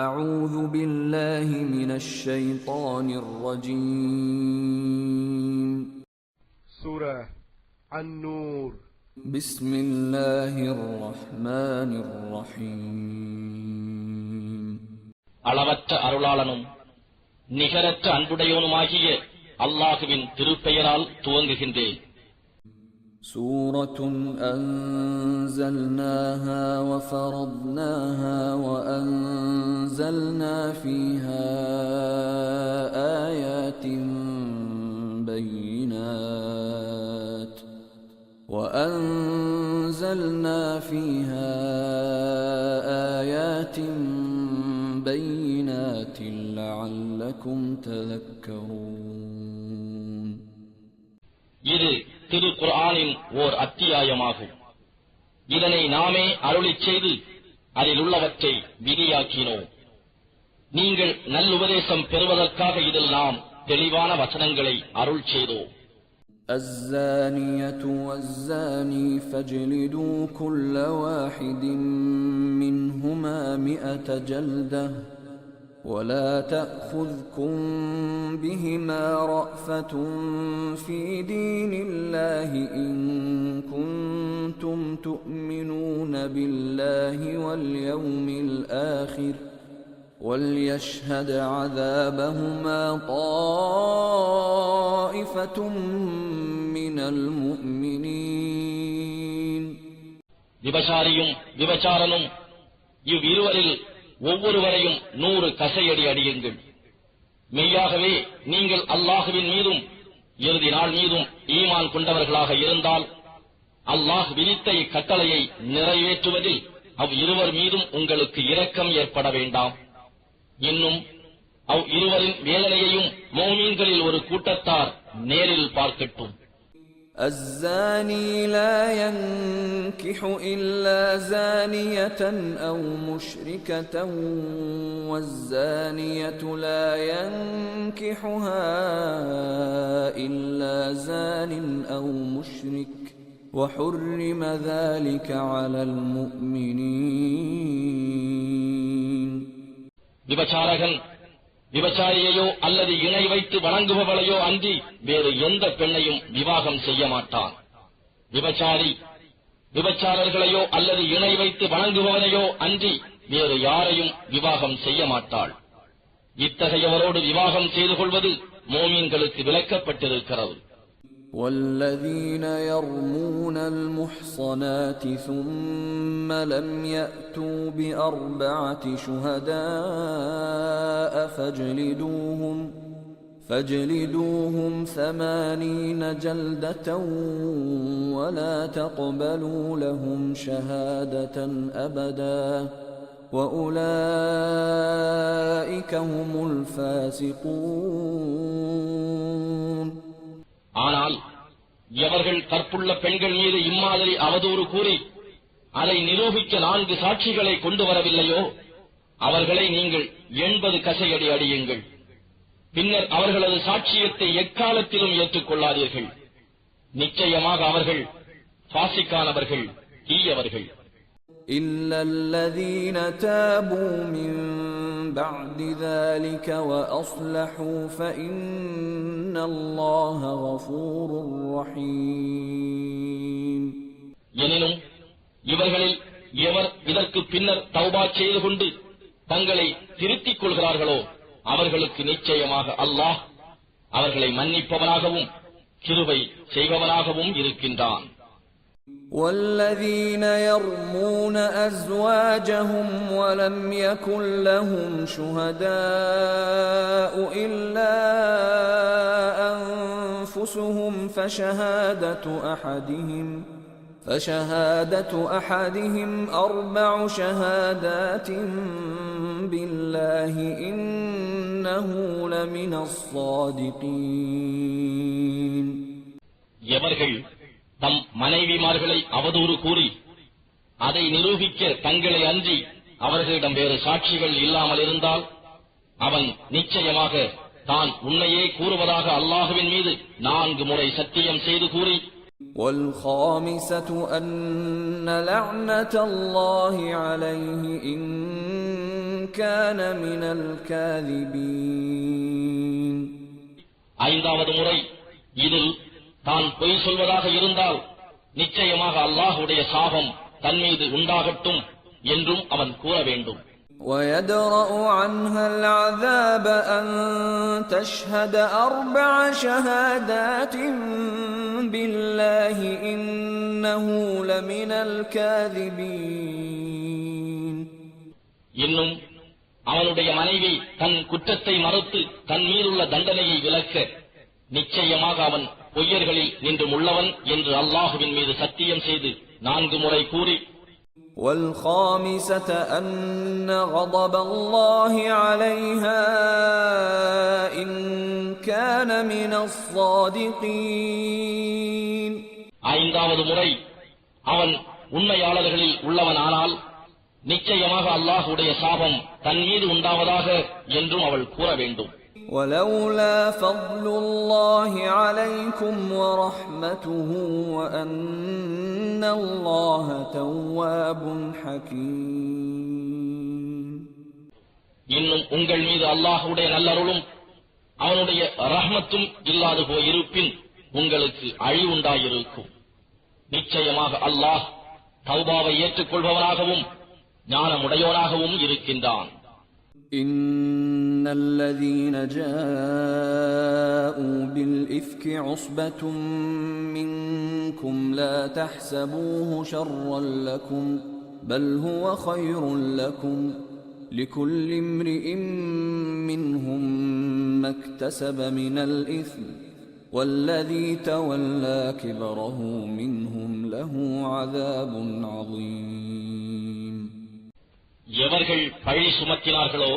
أعوذ بالله من الشيطان الرجيم. سورة النور. بسم الله الرحمن الرحيم. அளவற்ற அருளாளனும் நிகரற்ற அன்புடையவனுமாகிய அல்லாஹுவின் திருப்பெயரால் துவங்குகின்றேன். سورة أنزلناها وفرضناها وأنزلنا فيها آيات بينات لعلكم تذكرون. இது திரு குர்ஆனின் ஓர் அத்தியாயமாகும். இதனை நாமே அருளிச் செய்து அதில் உள்ளவற்றை விதியாக்கினோம். நீங்கள் நல்லுபதேசம் பெறுவதற்காக இதில் நாம் தெளிவான வசனங்களை அருள் செய்தோம். الزانية والزاني فاجلدوا كل واحد منهما 100 جلدة ولا تأخذكم بهما رأفة في دين الله إن كنتم تؤمنون بالله واليوم الآخر وليشهد عذابهما طائفة من المؤمنين. விபசாரியும் விபச்சாரனும் இவ்விருவரில் ஒவ்வொருவரையும் 100 கசையடி அடியுங்கள். மெய்யாகவே நீங்கள் அல்லாஹுவின் மீதும் இறுதி நாள் மீதும் ஈமான் கொண்டவர்களாக இருந்தால் அல்லாஹ் விதித்த இக்கட்டளையை நிறைவேற்றுவதில் அவ்விருவர் மீதும் உங்களுக்கு இரக்கம் ஏற்பட வேண்டாம். இன்னும் அவ்விருவரின் வேதனையையும் மோமீன்களில் ஒரு கூட்டத்தார் நேரில் பார்க்கட்டும். الزاني لا ينكح إلا زانية أو مشركة والزانية لا ينكحها إلا زان أو مشرك وحرم ذلك على المؤمنين. விபச்சாரகன் விபச்சாரியையோ அல்லது இணை வைத்து வணங்குபவளையோ அன்றி வேறு எந்த பெண்ணையும் விவாகம் செய்ய மாட்டான். விபச்சாரி விபச்சாரர்களையோ அல்லது இணை வைத்து வணங்குபவனையோ அன்றி வேறு யாரையும் விவாகம் செய்ய மாட்டாள். இத்தகையவரோடு விவாகம் செய்து கொள்வது மோமீன்களுக்கு விலக்கப்பட்டிருக்கிறது. والذين يرمون المحصنات ثم لم يأتوا ب4 شهداء فاجلدوهم 80 جلدة ولا تقبلوا لهم شهادة أبدا وأولئك هم الفاسقون. ஆனால் எவர்கள் கற்புள்ள பெண்கள் மீது இம்மாதிரி அவதூறு கூறி அதை நிரூபிக்க 4 சாட்சிகளை கொண்டு வரவில்லையோ அவர்களை நீங்கள் 80 கசையடி அடியுங்கள். பின்னர் அவர்களது சாட்சியத்தை எக்காலத்திலும் ஏற்றுக்கொள்ளாதீர்கள். நிச்சயமாக அவர்கள் ஃபாசிக்கானவர்கள், தீயவர்கள். إلا الذين تابوا من بعد ذلك وأصلحوا فإن الله غفور رحيم. எனினும் இவர்களில் எவர் இதற்கு பின்னர் தௌபா செய்து கொண்டு தங்களை திருத்திக் கொள்கிறார்களோ அவர்களுக்கு நிச்சயமாக அல்லாஹ் அவர்களை மன்னிப்பவனாகவும் கிருபை செய்பவனாகவும் இருக்கின்றான். والذين يرمون أزواجهم ولم يكن لهم شهداء إلا أنفسهم فشهادة أحدهم 4 شهادات بالله إنه لمن الصادقين. எவர்கள் தம் மனைவிமார்களை அவதூறு கூறி அதை நிரூபிக்க தங்களை அன்றி அவர்களிடம் வேறு சாட்சிகள் இல்லாமல் இருந்தால் அவன் நிச்சயமாக தான் உண்மையே கூறுவதாக அல்லாஹுவின் மீது 4 முறை சத்தியம் செய்து கூறி والخامسة أن لعنة الله عليه إن كان من الكاذبين. ஐந்தாவது முறை இதில் தான் பொய் சொல்வதாக இருந்தால் நிச்சயமாக அல்லாஹ்வுடைய சாபம் தன் மீது உண்டாகட்டும் என்றும் அவன் கூற வேண்டும். ويدرأ عنها العذاب أن تشهد 4 شهادات بالله إنه لمن الكاذبين. இன்னும் அவனுடைய மனைவி தன் குற்றத்தை மறுத்து தன் மீதுள்ள தண்டனையை விலக்க நிச்சயமாக அவன் பொய்யர்களில் நின்றும் உள்ளவன் என்று அல்லாஹுவின் மீது சத்தியம் செய்து 4 முறை கூறி والخامسة أن غضب الله عليها إن كان من الصادقين. 5வது முறை அவன் உண்மையாளர்களில் உள்ளவனானால் நிச்சயமாக அல்லாஹ்வுடைய சாபம் தன் மீது உண்டாவதாக என்றும் அவள் கூற வேண்டும். ولولا فضل الله عليكم ورحمته وأن الله تواب حكيم. இன்னும் உங்கள் மீது அல்லாஹ்வுடைய நல்லருளும் அவனுடைய ரஹ்மத்தும் இல்லாது போயிருப்பின் உங்களுக்கு அழிவுண்டாயிருக்கும். நிச்சயமாக அல்லாஹ் தௌபாவை ஏற்றுக்கொள்பவனாகவும் ஞானமுடையோனாகவும் இருக்கின்றான். إن الذين جاءوا بالإفك عصبة منكم لا تحسبوه شرا لكم بل هو خير لكم لكل امرئ منهم ما اكتسب من الإثم والذي تولى كبره منهم له عذاب عظيم. எவர்கள் பழி சுமத்தினார்களோ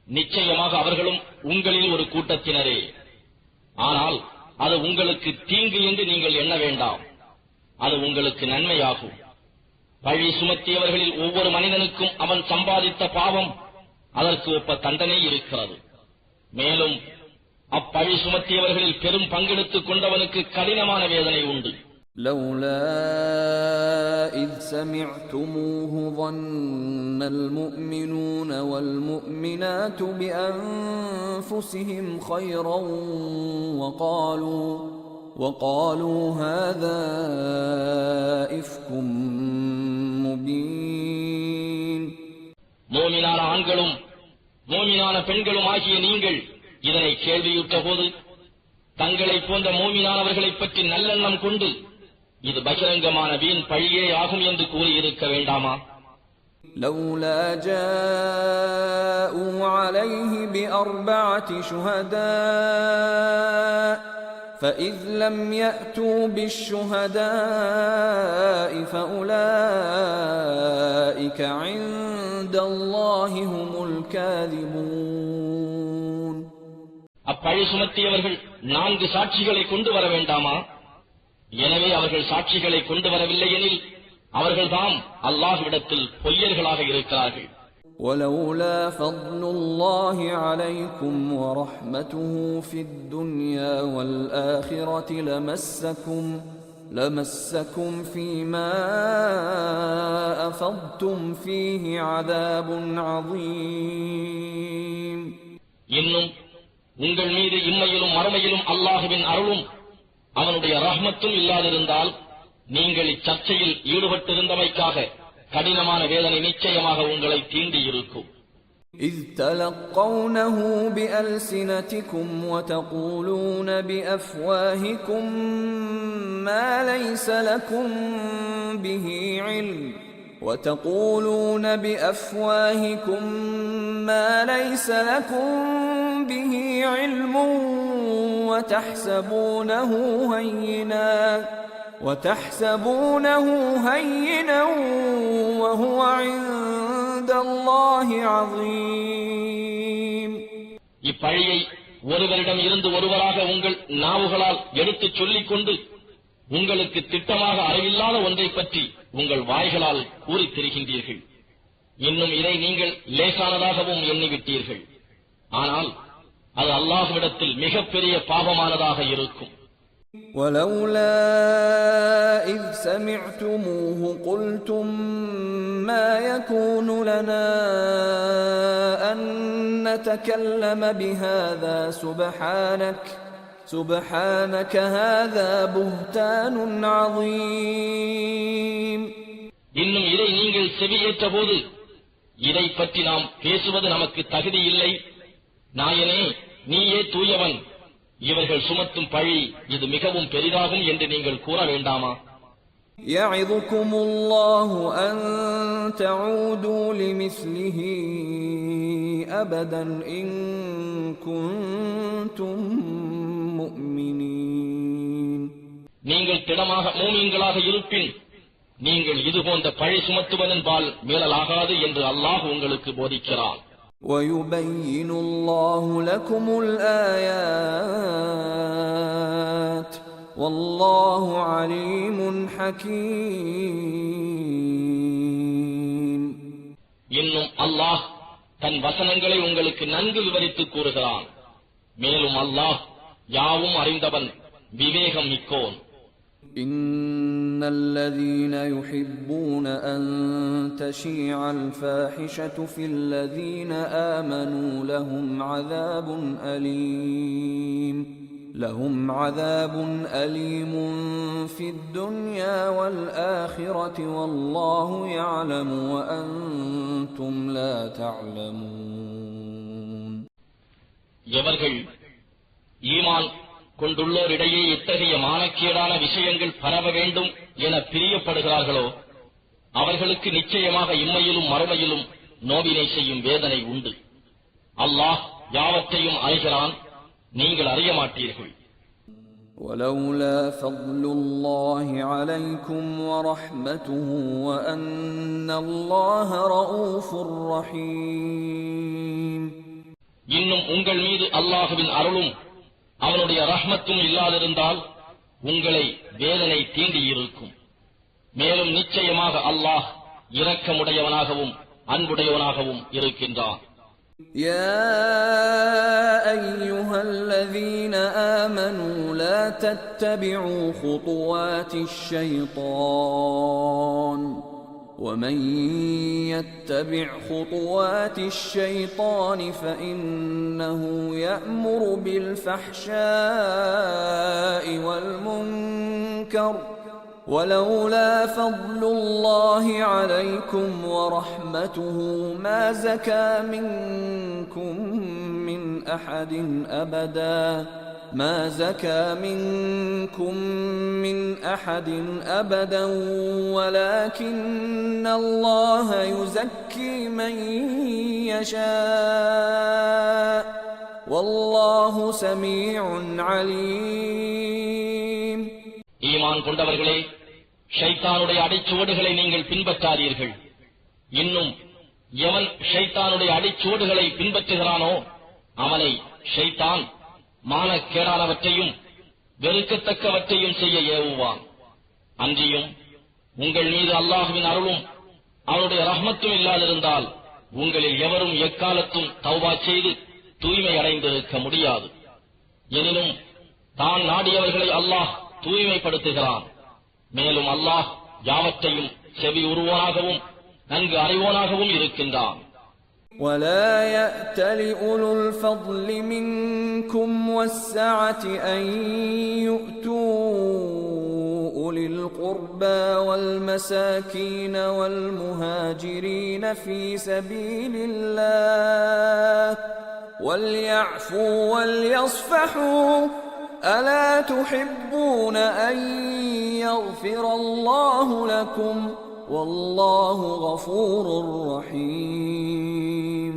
நிச்சயமாக அவர்களும் உங்களில் ஒரு கூட்டத்தினரே. ஆனால் அது உங்களுக்கு தீங்கு என்று நீங்கள் எண்ண வேண்டாம், அது உங்களுக்கு நன்மையாகும். பழி சுமத்தியவர்களில் ஒவ்வொரு மனிதனுக்கும் அவன் சம்பாதித்த பாவம் அதற்கு ஒப்ப தண்டனை இருக்கிறது. மேலும் அப்பழி சுமத்தியவர்களில் பெரும் பங்கெடுத்துக் கொண்டவனுக்கு கடினமான வேதனை உண்டு. لولا إذ سمعتموه ظن المؤمنون والمؤمنات بأنفسهم خيرا وقالوا هذا إفك مبين. மோமினான ஆண்களும் மோமினான பெண்களும் ஆகிய நீங்கள் இதனை கேள்வியுற்ற போது தங்களைப் போன்ற மோமினானவர்களைப் பற்றி நல்லெண்ணம் கொண்டு இது பகிரங்கமான வீண் பழியே ஆகும் என்று கூறியிருக்க வேண்டாமா? لولا جاءوا عليه ب4 شهداء فإذ لم يأتوا بالشهداء فأولئك عند الله هم الكاذبون. அப்பழி சுமத்தியவர்கள் 4 சாட்சிகளை கொண்டு வர வேண்டாமா? எனவே அவர்கள் சாட்சிகளை கொண்டு வரவில்லை எனில் அவர்கள்தாம் அல்லாஹ்விடத்தில் பொய்யர்களாக இருக்கிறார்கள். ولولا فضل الله عليكم ورحمته في الدنيا والآخرة لمسكم فيما أفضتم فيه عذاب عظيم. இன்னும் உங்கள் மீது இம்மையிலும் மறுமையிலும் அல்லாஹ்வின் அருளும் அவனுடைய ரஹ்மத்தும் இல்லாதிருந்தால் நீங்கள் இச்சர்ச்சையில் ஈடுபட்டிருந்தமைக்காக கடினமான வேதனை நிச்சயமாக உங்களை தீண்டியிருக்கும். إذ تلقونه بألسنتكم وتقولون بأفواهكم ما ليس لكم به علم وتحسبونه هينا وهو عند الله عظيم. இப்பழியை ஒருவரிடம் இருந்து ஒருவராக உங்கள் நாவுகளால் எடுத்துச் சொல்லிக் கொண்டு உங்களுக்கு திட்டமாக அறிவில்லாத ஒன்றை பற்றி உங்கள் வாய்களால் கூறித் திரிகின்றீர்கள். இன்னும் இதை நீங்கள் லேசானதாகவும் எண்ணிவிட்டீர்கள். ஆனால் அது அல்லாஹ்விடத்தில் மிகப்பெரிய பாவமானதாக இருக்கும். ولولا إذ سمعتموه قلتم ما يكون لنا أن نتكلم بهذا سبحانك هذا بهتان عظيم. இன்னும் இதை நீங்கள் செவியேற்ற போது இதை பற்றி நாம் பேசுவது நமக்கு தகுதி இல்லை. நாயனே, நீயே தூயவன், இவர்கள் சுமத்தும் பழி இது மிகவும் பெரிதாகும் என்று நீங்கள் கூற வேண்டாமா? يعظكم الله أن تعودوا لمثله أبدا إن كنتم مؤمنين. நீங்கள் திடமாக மூமின்களாக இருப்பின் நீங்கள் இது போன்ற பழி சுமத்துவதன்பால் மீளலாகாது என்று அல்லாஹ் உங்களுக்கு போதிக்கிறான். وَيُبَيِّنُ اللَّهُ لَكُمُ الْآيَاتِ وَاللَّهُ عَلِيمٌ حَكِيمٌ. இன்னும் அல்லாஹ் தன் வசனங்களை உங்களுக்கு நன்கு விவரித்துக் கூறுகிறான். மேலும் அல்லாஹ் யாவும் அறிந்தவன், விவேகம் மிக்கோன். إن الذين يحبون أن تشيع الفاحشة في الذين آمنوا لهم عذاب أليم في الدنيا والآخرة والله يعلم وأنتم لا تعلمون. எவர்கள் ஈமான் கொண்டுள்ளோரிடையே இத்தகைய மானக்கேடான விஷயங்கள் பரவ வேண்டும் என பிரியப்படுகிறார்களோ அவர்களுக்கு நிச்சயமாக இம்மையிலும் மறுமையிலும் நோவினை செய்யும் வேதனை உண்டு. அல்லாஹ் யாவற்றையும் அறிகிறான், நீங்கள் அறிய மாட்டீர்கள். ولولا فضل الله عليكم ورحمته وأن الله رؤوف رحيم. இன்னும் உங்கள் மீது அல்லாஹ்வின் அருளும் அவனுடைய ரஹ்மத்தும் இல்லாதிருந்தால் உங்களை வேதனை தீண்டியிருக்கும். மேலும் நிச்சயமாக அல்லாஹ் இரக்கமுடையவனாகவும் அன்புடையவனாகவும் இருக்கின்றான். يا أيها الذين آمنوا لا تتبعوا خطوات الشيطان ومن يتبع خطوات الشيطان فإنه يأمر بالفحشاء والمنكر ولولا فضل الله عليكم ورحمته ما زكى منكم من أحد أبدا ولكن الله يزكي من يشاء والله سميع عليم. ஈமான் கொண்டவர்களே, ஷைத்தானுடைய அடிச்சுவடுகளை நீங்கள் பின்பற்றாதீர்கள். இன்னும் எவன் ஷைத்தானுடைய அடிச்சுவடுகளை பின்பற்றுகிறானோ அவனை ஷைத்தான் மானக்கேடானவற்றையும் வெறுக்கத்தக்கவற்றையும் செய்ய ஏவுவான். அன்றியும் உங்கள் மீது அல்லாஹ்வின் அருளும் அவனுடைய ரஹ்மத்தும் இல்லாதிருந்தால் உங்களில் எவரும் எக்காலத்தும் தௌபா செய்து தூய்மை அடைந்திருக்க முடியாது. எனினும் தான் நாடியவர்களை அல்லாஹ் தூய்மைப்படுத்துகிறான். மேலும் அல்லாஹ் யாவற்றையும் செவி உருவாகவும் நன்கு அறிவோனாகவும் இருக்கின்றான். ولا يأتل أولو الفضل منكم والسعة أن يؤتوا أولي القربى والمساكين والمهاجرين في سبيل الله وليعفوا وليصفحوا ألا تحبون أن يغفر الله لكم والله غفور رحيم.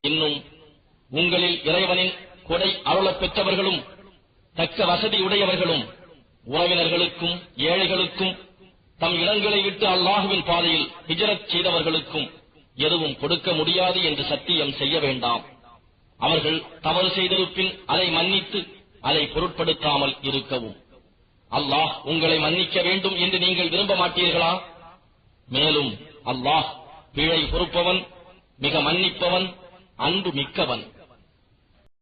இன்னும் உங்களில் இறைவனின் கொடை அருளப் பெற்றவர்களும் தக்க வசதி உடையவர்களும் உறவினர்களுக்கும் ஏழைகளுக்கும் தம் இடங்களை விட்டு அல்லாஹ்வின் பாதையில் ஹிஜ்ரத் செய்தவர்களுக்கும் எதுவும் கொடுக்க முடியாது என்று சத்தியம் செய்ய வேண்டாம். அவர்கள் தவறு செய்திருப்பின் அதை மன்னித்து அதை பொருட்படுத்தாமல் இருக்கவும். அல்லாஹ் உங்களை மன்னிக்க வேண்டும் என்று நீங்கள் விரும்ப மாட்டீர்களா? மேலும் அல்லாஹ் பிழை பொறுப்பவன், மிக மன்னிப்பவன், அன்பு மிக்கவன்.